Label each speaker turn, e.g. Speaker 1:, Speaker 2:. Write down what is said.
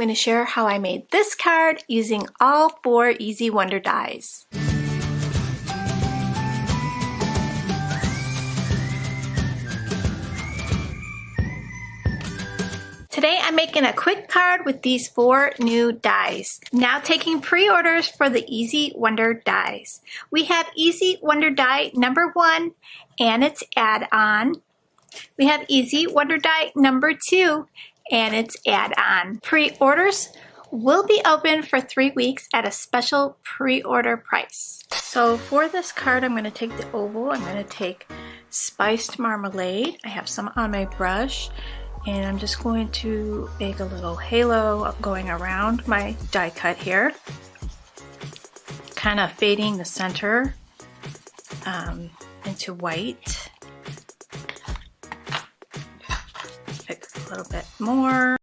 Speaker 1: going to share how I made this card using all 4 Easy Wonder dies. Today I'm making a quick card with these 4 new dies. Now taking pre-orders for the Easy Wonder dies. We have Easy Wonder die number 1 and its add-on. We have Easy Wonder die number 2 and its add-on. Pre-orders will be open for 3 weeks at a special pre-order price. So for this card, I'm going to take the oval. I'm going to take spiced marmalade. I have some on my brush. And I'm just going to make a little halo going around my die cut here. Kind of fading the center into white. Pick a little bit more.